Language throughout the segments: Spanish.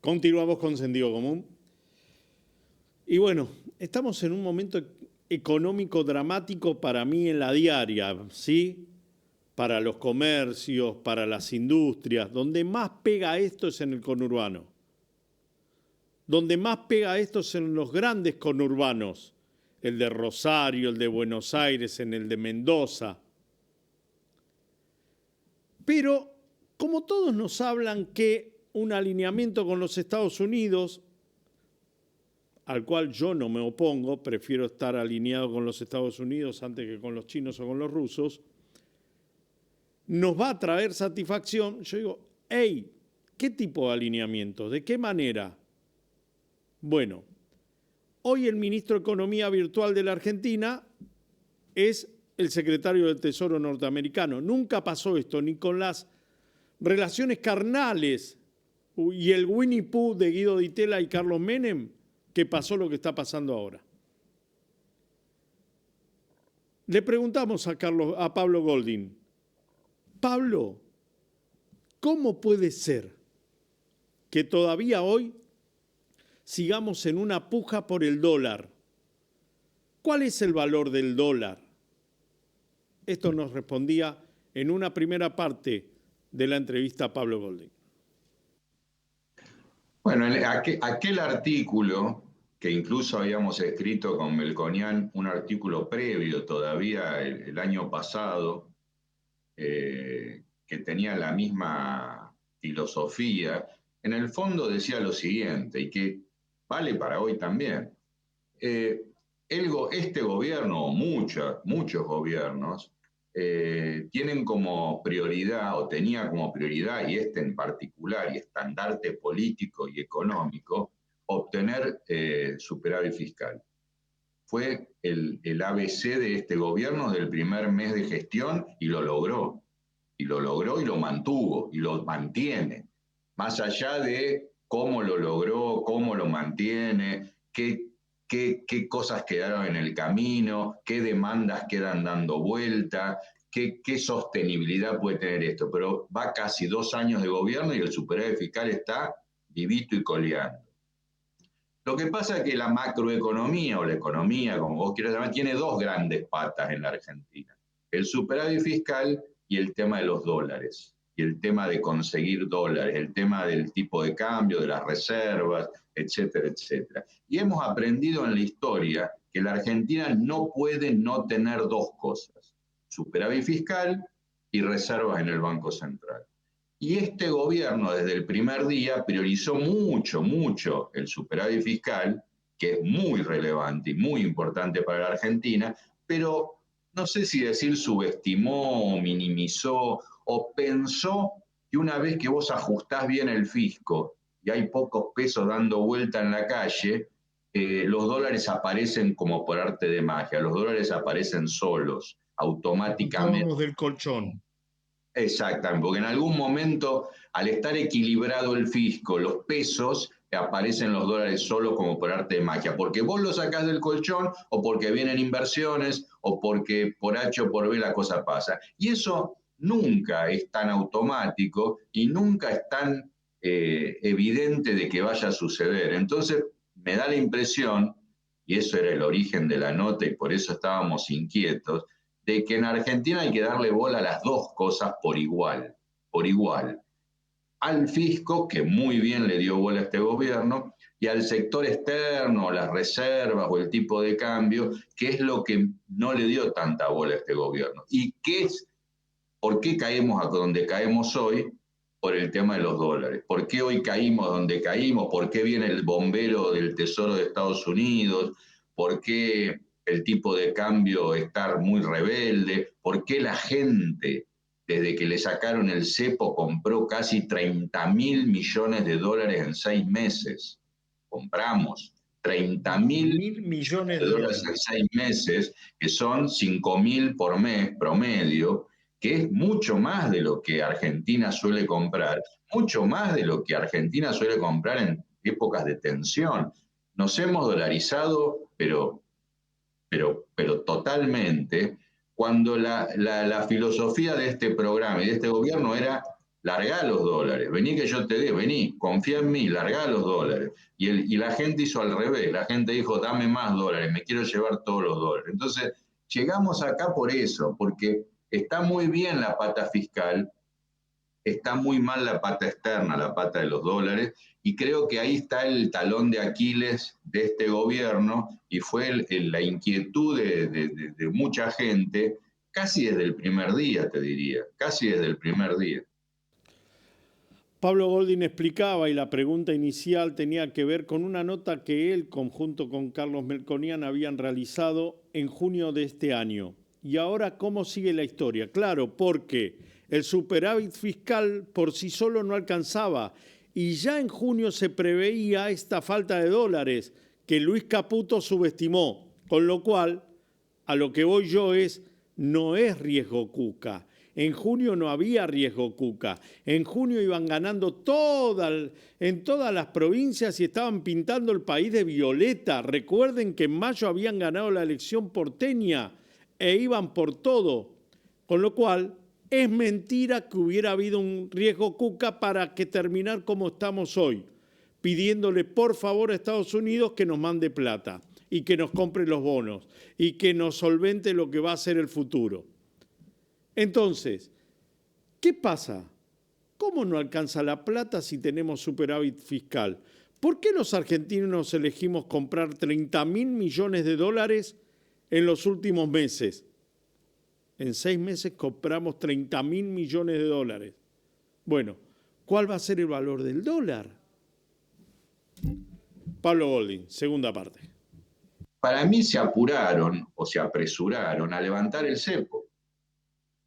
Continuamos con Sentido Común. Y bueno, estamos en un momento económico dramático para mí en la diaria, ¿sí? Para los comercios, para las industrias. Donde más pega esto es en el conurbano. Donde más pega esto es en los grandes conurbanos. El de Rosario, el de Buenos Aires, en el de Mendoza. Pero, como todos nos hablan que un alineamiento con los Estados Unidos, al cual yo no me opongo, prefiero estar alineado con los Estados Unidos antes que con los chinos o con los rusos, nos va a traer satisfacción. Yo digo, hey, ¿qué tipo de alineamiento? ¿De qué manera? Bueno, hoy el ministro de Economía virtual de la Argentina es el secretario del Tesoro norteamericano. Nunca pasó esto, ni con las relaciones carnales y el Winnie Pooh de Guido Di Tella y Carlos Menem, que pasó lo que está pasando ahora. Le preguntamos a Pablo Goldin, Pablo, ¿cómo puede ser que todavía hoy sigamos en una puja por el dólar? ¿Cuál es el valor del dólar? Esto nos respondía en una primera parte de la entrevista a Pablo Goldin. Bueno, aquel artículo que incluso habíamos escrito con Melconian, un artículo previo todavía el año pasado, que tenía la misma filosofía, en el fondo decía lo siguiente, y que vale para hoy también. Este gobierno, muchos gobiernos, tienen como prioridad, o tenía como prioridad, y este en particular, y estandarte político y económico, obtener superávit fiscal. Fue el ABC de este gobierno del primer mes de gestión y lo logró. Y lo logró y lo mantuvo y lo mantiene. Más allá de cómo lo logró, cómo lo mantiene, qué cosas quedaron en el camino, qué demandas quedan dando vuelta, qué sostenibilidad puede tener esto. Pero va casi 2 años de gobierno y el superávit fiscal está vivito y coleando. Lo que pasa es que la macroeconomía o la economía, como vos quieras llamar, tiene 2 grandes patas en la Argentina. El superávit fiscal y el tema de los dólares. Y el tema de conseguir dólares, el tema del tipo de cambio, de las reservas, etcétera, etcétera. Y hemos aprendido en la historia que la Argentina no puede no tener 2 cosas: superávit fiscal y reservas en el Banco Central. Y este gobierno desde el primer día priorizó mucho el superávit fiscal, que es muy relevante y muy importante para la Argentina, pero no sé si decir subestimó o minimizó o pensó que una vez que vos ajustás bien el fisco y hay pocos pesos dando vuelta en la calle, los dólares aparecen como por arte de magia, los dólares aparecen solos, automáticamente. Los del colchón. Exactamente, porque en algún momento, al estar equilibrado el fisco, los pesos, aparecen los dólares solo como por arte de magia, porque vos lo sacás del colchón o porque vienen inversiones o porque por H o por B la cosa pasa. Y eso nunca es tan automático y nunca es tan evidente de que vaya a suceder. Entonces, me da la impresión, y eso era el origen de la nota y por eso estábamos inquietos, de que en Argentina hay que darle bola a las 2 cosas por igual, al fisco, que muy bien le dio bola a este gobierno, y al sector externo, las reservas o el tipo de cambio, que es lo que no le dio tanta bola a este gobierno. ¿Y por qué caemos a donde caemos hoy? Por el tema de los dólares. ¿Por qué hoy caímos donde caímos? ¿Por qué viene el bombero del Tesoro de Estados Unidos? ¿Por qué el tipo de cambio está muy rebelde? ¿Por qué la gente, desde que le sacaron el cepo, compró casi 30.000 millones de dólares en 6 meses? Compramos 30.000 millones de dólares en 6 meses, que son 5.000 por mes promedio, que es mucho más de lo que Argentina suele comprar, mucho más de lo que Argentina suele comprar en épocas de tensión. Nos hemos dolarizado, pero totalmente, cuando la filosofía de este programa y de este gobierno era largá los dólares, vení que yo te dé, vení, confía en mí, largá los dólares. Y la gente hizo al revés, la gente dijo, dame más dólares, me quiero llevar todos los dólares. Entonces, llegamos acá por eso, porque está muy bien la pata fiscal, está muy mal la pata externa, la pata de los dólares, y creo que ahí está el talón de Aquiles de este gobierno, y fue la inquietud de mucha gente, casi desde el primer día, te diría, casi desde el primer día. Pablo Goldin explicaba, y la pregunta inicial tenía que ver con una nota que él, conjunto con Carlos Melconian, habían realizado en junio de este año. Y ahora, ¿cómo sigue la historia? Claro, porque el superávit fiscal por sí solo no alcanzaba, y ya en junio se preveía esta falta de dólares que Luis Caputo subestimó, con lo cual, a lo que voy yo no es riesgo Cuca. En junio no había riesgo Cuca. En junio iban ganando en todas las provincias y estaban pintando el país de violeta. Recuerden que en mayo habían ganado la elección porteña e iban por todo. Con lo cual, es mentira que hubiera habido un riesgo Cuca para que terminar como estamos hoy, pidiéndole por favor a Estados Unidos que nos mande plata y que nos compre los bonos y que nos solvente lo que va a ser el futuro. Entonces, ¿qué pasa? ¿Cómo no alcanza la plata si tenemos superávit fiscal? ¿Por qué los argentinos elegimos comprar 30.000 millones de dólares en los últimos meses? En 6 meses compramos 30.000 millones de dólares. Bueno, ¿cuál va a ser el valor del dólar? Pablo Goldin, segunda parte. Para mí se apuraron o se apresuraron a levantar el cepo.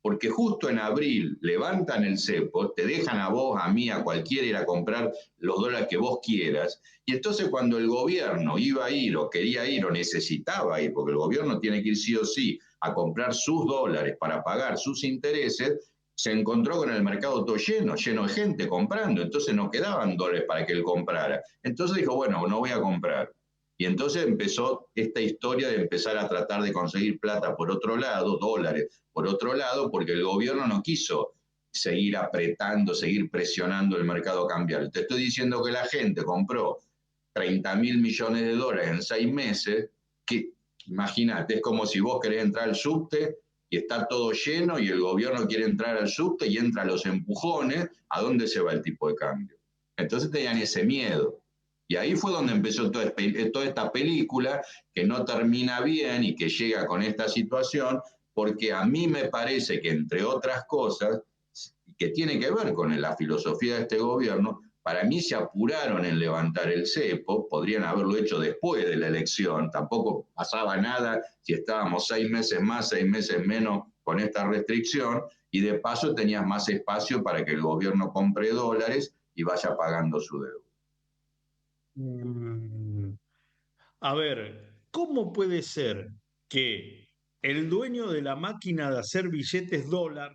Porque justo en abril levantan el cepo, te dejan a vos, a mí, a cualquiera ir a comprar los dólares que vos quieras, y entonces cuando el gobierno iba a ir o quería ir o necesitaba ir, porque el gobierno tiene que ir sí o sí a comprar sus dólares para pagar sus intereses, se encontró con el mercado todo lleno de gente comprando, entonces no quedaban dólares para que él comprara. Entonces dijo, bueno, no voy a comprar. Y entonces empezó esta historia de empezar a tratar de conseguir plata por otro lado, dólares por otro lado, porque el gobierno no quiso seguir apretando, seguir presionando el mercado cambiario. Te estoy diciendo que la gente compró 30.000 millones de dólares en 6 meses, que imagínate, es como si vos querés entrar al subte y está todo lleno y el gobierno quiere entrar al subte y entra a los empujones, ¿a dónde se va el tipo de cambio? Entonces tenían ese miedo. Y ahí fue donde empezó toda esta película que no termina bien y que llega con esta situación, porque a mí me parece que, entre otras cosas, que tiene que ver con la filosofía de este gobierno, para mí se apuraron en levantar el cepo, podrían haberlo hecho después de la elección, tampoco pasaba nada si estábamos 6 meses más, 6 meses menos con esta restricción, y de paso tenías más espacio para que el gobierno compre dólares y vaya pagando su deuda. A ver, ¿cómo puede ser que el dueño de la máquina de hacer billetes dólar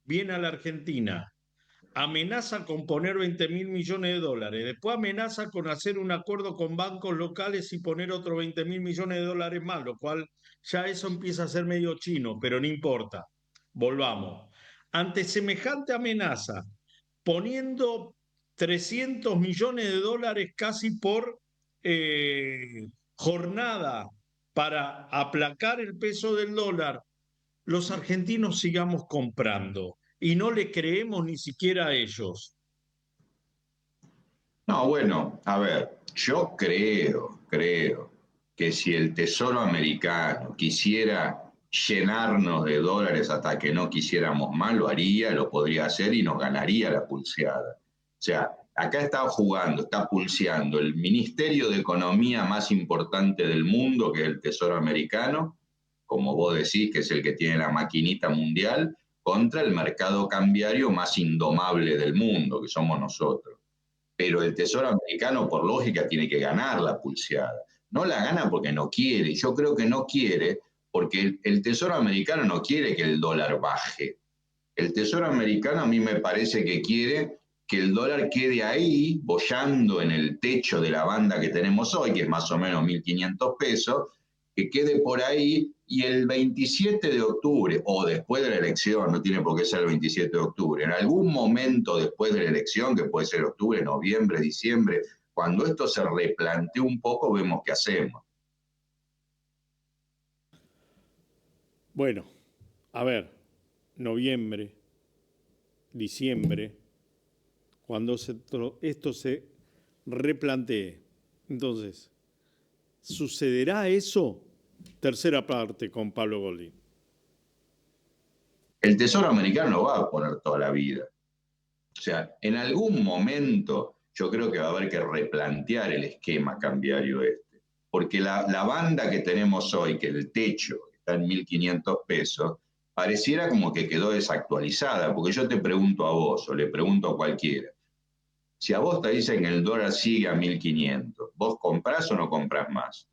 viene a la Argentina, amenaza con poner 20.000 millones de dólares, después amenaza con hacer un acuerdo con bancos locales y poner otros 20.000 millones de dólares más, lo cual ya eso empieza a ser medio chino, pero no importa. Volvamos. Ante semejante amenaza, poniendo 300 millones de dólares casi por jornada para aplacar el peso del dólar, los argentinos sigamos comprando y no le creemos ni siquiera a ellos. No, bueno, a ver, yo creo que si el Tesoro americano quisiera llenarnos de dólares hasta que no quisiéramos más, lo haría, lo podría hacer y nos ganaría la pulseada. O sea, acá está jugando, está pulseando el Ministerio de Economía más importante del mundo, que es el Tesoro americano, como vos decís, que es el que tiene la maquinita mundial, contra el mercado cambiario más indomable del mundo, que somos nosotros. Pero el Tesoro americano, por lógica, tiene que ganar la pulseada. No la gana porque no quiere. Yo creo que no quiere porque el Tesoro americano no quiere que el dólar baje. El Tesoro americano a mí me parece que quiere que el dólar quede ahí, boyando en el techo de la banda que tenemos hoy, que es más o menos 1.500 pesos, que quede por ahí Y el 27 de octubre, o después de la elección, no tiene por qué ser el 27 de octubre, en algún momento después de la elección, que puede ser octubre, noviembre, diciembre, cuando esto se replantee un poco, vemos qué hacemos. Bueno, a ver, noviembre, diciembre, cuando esto se replantee. Entonces, ¿sucederá eso? Tercera parte con Pablo Goldín. El Tesoro americano no va a poner toda la vida. O sea, en algún momento yo creo que va a haber que replantear el esquema cambiario este. Porque la banda que tenemos hoy, que el techo está en 1.500 pesos, pareciera como que quedó desactualizada. Porque yo te pregunto a vos, o le pregunto a cualquiera, si a vos te dicen que el dólar sigue a 1.500, ¿vos comprás o no comprás más?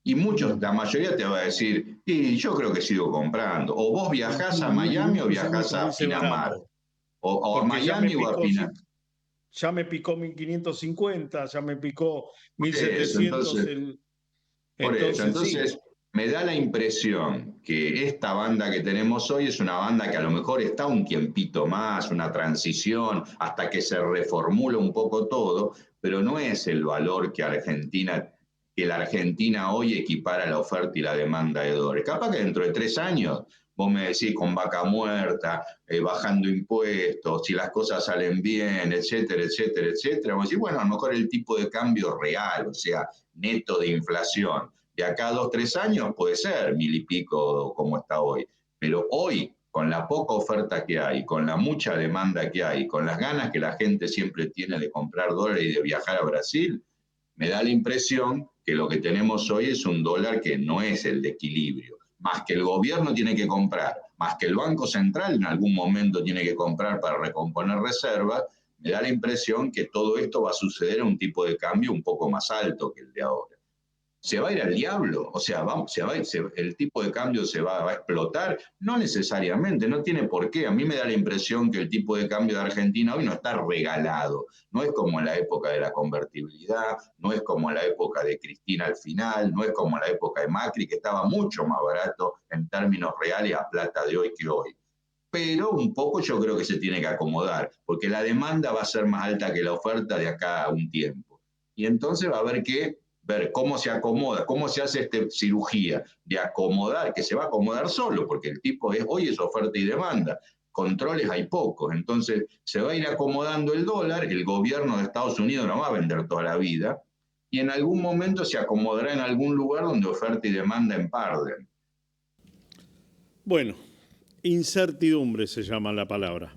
Y muchos, la mayoría te va a decir, y yo creo que sigo comprando. O vos viajás a Miami o Incluso me viajás a parece Pinamar. barato, O a porque Miami o a Pinamar. ya me picó 1550, ya me picó Por eso, 1700. Entonces sí. entonces me da la impresión que esta banda que tenemos hoy es una banda que a lo mejor está un tiempito más, una transición, hasta que se reformula un poco todo, pero no es el valor que la Argentina hoy equipara la oferta y la demanda de dólares. Capaz que dentro de 3 años, vos me decís con vaca muerta, bajando impuestos, si las cosas salen bien, etcétera, etcétera, etcétera, vos decís, bueno, a lo mejor el tipo de cambio real, o sea, neto de inflación, de acá a 2, 3 años puede ser 1.000 y pico como está hoy, pero hoy, con la poca oferta que hay, con la mucha demanda que hay, con las ganas que la gente siempre tiene de comprar dólares y de viajar a Brasil, me da la impresión que lo que tenemos hoy es un dólar que no es el de equilibrio, más que el gobierno tiene que comprar, más que el Banco Central en algún momento tiene que comprar para recomponer reservas, me da la impresión que todo esto va a suceder a un tipo de cambio un poco más alto que el de ahora. ¿Se va a ir al diablo? O sea, el tipo de cambio se va a explotar. No necesariamente, no tiene por qué. A mí me da la impresión que el tipo de cambio de Argentina hoy no está regalado. No es como en la época de la convertibilidad, no es como en la época de Cristina al final, no es como en la época de Macri, que estaba mucho más barato en términos reales a plata de hoy que hoy. Pero un poco yo creo que se tiene que acomodar, porque la demanda va a ser más alta que la oferta de acá a un tiempo. Y entonces va a haber que ver cómo se acomoda, cómo se hace esta cirugía de acomodar, que se va a acomodar solo, porque el tipo hoy es oferta y demanda, controles hay pocos, entonces se va a ir acomodando el dólar, el gobierno de Estados Unidos no va a vender toda la vida, y en algún momento se acomodará en algún lugar donde oferta y demanda emparden. Bueno, incertidumbre se llama la palabra.